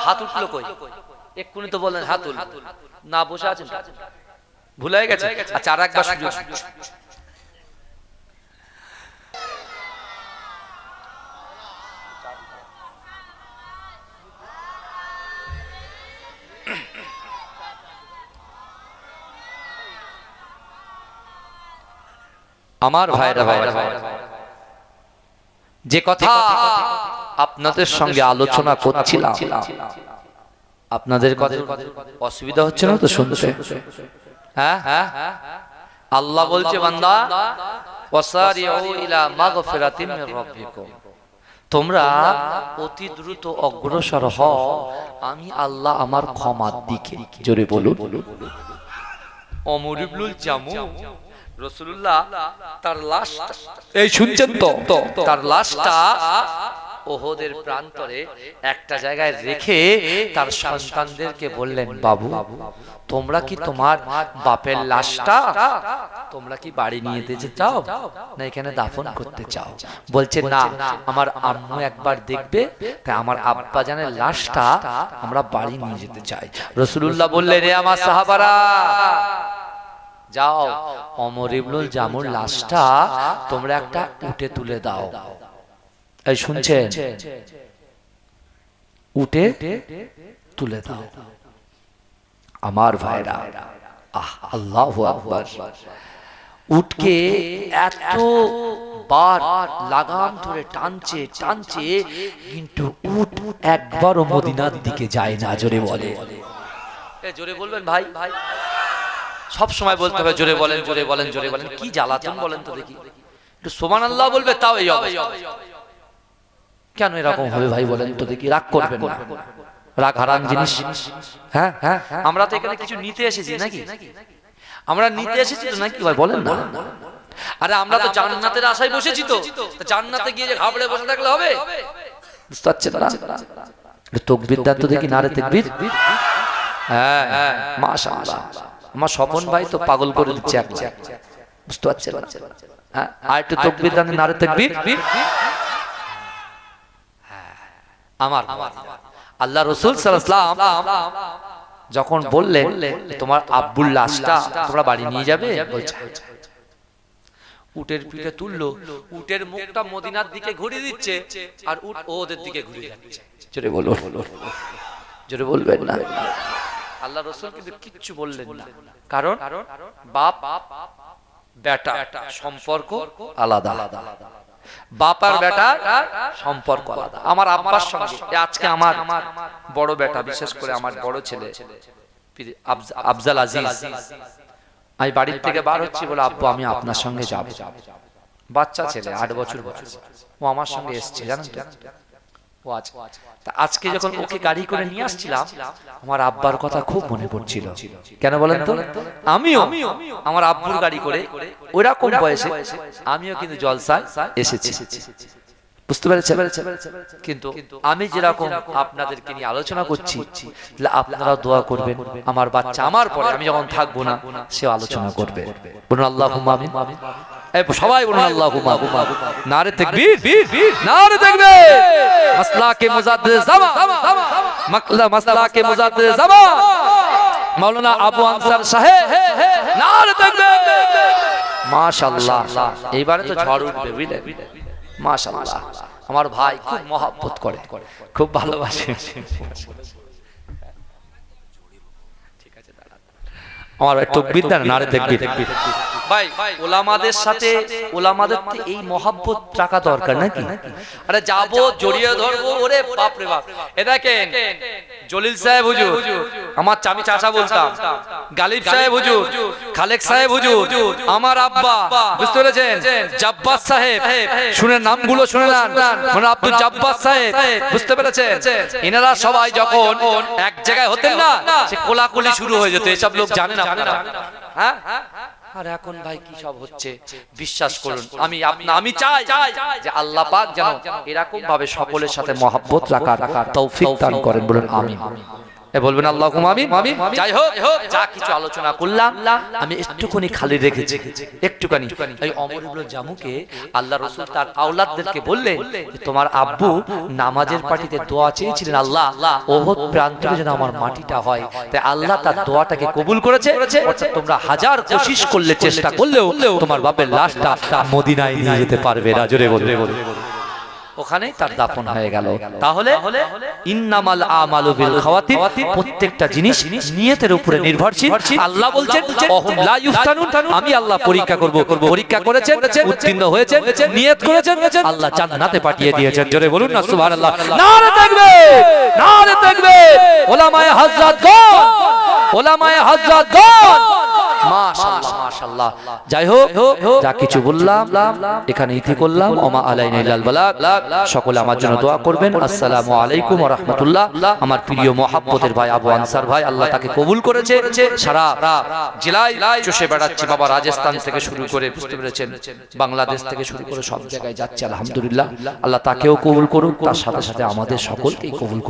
হাত উঠলো কই? এক্ষুনি তো বললেন হাত উঠল না, বসে আছেন, ভুলে গেছে। আচ্ছা আর একবার সুযোগ। আমার ভাইরা, যে কথা আপনাদের সঙ্গে আলোচনা করছিলাম, আপনাদের কথা অসুবিধা হচ্ছে না তো শুনতে? হ্যাঁ, আল্লাহ বলছে বান্দা ওয়াসারিউ ইলা মাগফিরাতিম মির রাব্বিকুম, তোমরা অতি দ্রুত অগ্রসর হও আমি আল্লাহ আমার ক্ষমার দিকে। জোরে বলুন। ওমর ইবনুল জামু রাসূলুল্লাহ তার লাশটা, এই শুনছেন তো, তার লাশটা ওহদের প্রান্তরে একটা জায়গায় রেখে তার সন্তানদেরকে বললেন, বাবু তোমরা কি তোমার বাপের লাশটা তোমরা কি বাড়ি নিয়ে যেতে চাও না এখানে দাফন করতে চাও? বলছে না, আমার আম্মু একবার দেখবে, তাই আমার আব্বা জানের লাশটা আমরা বাড়ি নিয়ে যেতে চাই। রাসূলুল্লাহ বললেন, রে আমার সাহাবারা যাও, ওমর ইবনুল জামুর লাশটা তোমরা একটা উটে তুলে দাও। এই শুনছেন? উটে তুলে দাও। আমার ভাইরা, আল্লাহু আকবার, উটকে এত বার লাগাম ধরে টানছে টানছে, কিন্তু উট একবারও মদিনার দিকে যায় না। জোরে বলে, জোরে বলবেন ভাই, সব সময় বলতে হবে জোরে বলেন, জোরে বলেন, জোরে বলেন। কি জ্বালাতন বলেন তো দেখি, একটু সুবহানাল্লাহ বলবে তাও এই অবস্থা। কেন এরকম হবে ভাই বলেন তো দেখি? রাগ করবেন না, রাগ হারাম জিনিস। হ্যাঁ, আমরা তো এখানে কিছু নিতে এসেছি নাকি? আমরা নিতে এসেছি তো নাকি ভাই বলেন না? আরে আমরা তো জান্নাতের আশায় বসেছি, তো জান্নাতে গিয়ে যে ঘাবড়ে বসে থাকলে হবে? বুঝতে পারছেন না? তাকবীর দেন তো দেখি, নারে তাকবীর। হ্যাঁ, মাশাআল্লাহ, আমার স্বপন ভাই তো পাগল করে দিচ্ছে একলা। বুঝতে পারছেন? হ্যাঁ, আর একটু তাকবীর দেন, নারে তাকবীর। আমার আল্লাহ রাসূল সাল্লাল্লাহু আলাইহি ওয়াসাল্লাম যখন বললেন তোমার আব্বুর লাশটা তোমরা বাড়ি নিয়ে যাবে, বলছে উটের পিঠে তুললো, উটের মুখটা মদিনার দিকে ঘুরিয়ে দিচ্ছে আর উট ওদের দিকে ঘুরিয়ে যাচ্ছে। জোরে বলো, জোরে বলবেন না? আল্লাহ রাসূল কিন্তু কিচ্ছু বললেন না, কারণ বাপ বেটা সম্পর্ক আলাদা, বাপ আর বেটার সম্পর্ক আলাদা। আমার আব্বার সঙ্গে আজকে আমার বড় বেটা, বিশেষ করে আমার বড় ছেলে আফজাল আজিজ, আমি বাড়ির থেকে বার হচ্ছি বলে, আব্বু আমি আপনার সঙ্গে যাব। বাচ্চা ছেলে, 8 বছর বয়স, ও আমার সঙ্গে এসছে, জানেন তো? ও আজকে যখন ওকে গাড়ি করে নিয়ে আসছিলাম, আমার আব্বার কথা খুব মনে পড়ছিল। কেন বলেন তো? আমিও আমার আব্বুর গাড়ি করে ওইরকম বয়সে আমিও কিন্তু জলসায় এসেছি। বুঝতে পেরেছেন? কিন্তু আমি যেরকম আপনাদেরকে নিয়ে আলোচনা করছি, আপনারা দোয়া করবেন আমার বাচ্চা আমার পরে, আমি যখন থাকবো না, সে আলোচনা করবে। বলুন আল্লাহুম্মা আমিন। সবাই বলুন আল্লাহুম্মা আমিন। নারে তাকবীর, নারে তাকবীর। মাসলাকে মুজাদ্দিদ জামান, মাসলাকে মুজাদ্দিদ জামান মাওলানা আবু আনসার সাহেব, নারে তাকবীর। মাশাআল্লাহ, এইবারে তো ঝড় উঠবে, বুঝলেন? মাশাআল্লাহ, আমার ভাই খুব মহব্বত করে, খুব ভালোবাসে। ঠিক আছে, আমার ভাই তাকবীর দেন, নারে তাকবীর। ভাই ওলামাদের সাথে, ওলামাদের এই মহব্বত রাখা দরকার নাকি? আরে যাবো, জড়িয়ে ধরবো, ওরে বাপ রে বাপ। এ দেখেন জলিল সাহেব হুজুর, আমার চামি চাচা বলতাম, গালিব সাহেব হুজুর, খালেক সাহেব হুজুর, আমার আব্বা, বুঝতে পেরেছেন? জাব্বাস সাহেব, শুনে নামগুলো শুনে নেন, মানে আব্দুল জাব্বাস সাহেব, বুঝতে পেরেছেন? এনারা সবাই যখন এক জায়গায় হতেন না, সে কোলাকুলি শুরু হয়ে যেত। এসব লোক জানেন আপনারা? হ্যাঁ, আর এখন ভাই কি সব হচ্ছে, বিশ্বাস করুন। আমি চাই যে আল্লাহ পাক যেন এরকম ভাবে সকলের সাথে মহব্বত রাখার তৌফিক দান করেন। বলুন আমিন। বলবেন আল্লাহুম্মা আমিন। যাই হোক, যা কিছু আলোচনা করলাম আমি একটুখানি খালি রেখেছি, একটুখানি। এই ওমর ইবনে জামুকে আল্লাহ রাসূল তার আওলাদদেরকে বললেন, তোমার আব্বু নামাজের পাটিতে দোয়া চেয়েছিলেন, আল্লাহ ওহদ প্রান্তরে যেন আমার মাটিটা হয়, তাই আল্লাহ তার দোয়াটাকে কবুল করেছে। অর্থাৎ তোমরা হাজার কোশিশ করলে, চেষ্টা করলেও তোমার বাপের লাশটা মদিনায় নিয়ে যেতে পারবে না। জোরে বলবে, ওখানেই তার দাফন হয়ে গেল। তাহলে ইন্নামাল আমালু বিল খাওয়াতিম, প্রত্যেকটা জিনিস নিয়তের উপরে নির্ভরশীল। আল্লাহ বলছেন ওহুম লা ইফতানুন, আমি আল্লাহ পরীক্ষা করব। পরীক্ষা করেছেন, উত্তীর্ণ হয়েছেন, নিয়ত করেছেন, আল্লাহ জান্নাতে পাঠিয়ে দিয়েছেন। জোরে বলুন না সুবহানাল্লাহ। নারে তাকবীর, নারে তাকবীর। ওলামায়ে হযরতগণ, ওলামায়ে হযরতগণ, মাশাআল্লাহ মাশাআল্লাহ। যাই হোক, যা কিছু বললাম এখানে ইতি করলাম। ওমা আলাইনা ইল্লাল বালাগ। সকলে আমার জন্য দোয়া করবেন। আসসালামু আলাইকুম ওয়া রাহমাতুল্লাহ। আমার প্রিয় মহব্বতের ভাই আবু আনসার ভাই, আল্লাহ তাকে কবুল করেছে। সারা জেলায় চষে বেড়াচ্ছে বাবা, রাজস্থান থেকে শুরু করে, বুঝতে পেরেছেন, বাংলাদেশ থেকে শুরু করে সব জায়গায় যাচ্ছে। আলহামদুলিল্লাহ, আল্লাহ তাকেও কবুল করুন, তার সাথে সাথে আমাদের সকলকেই কবুল করুন।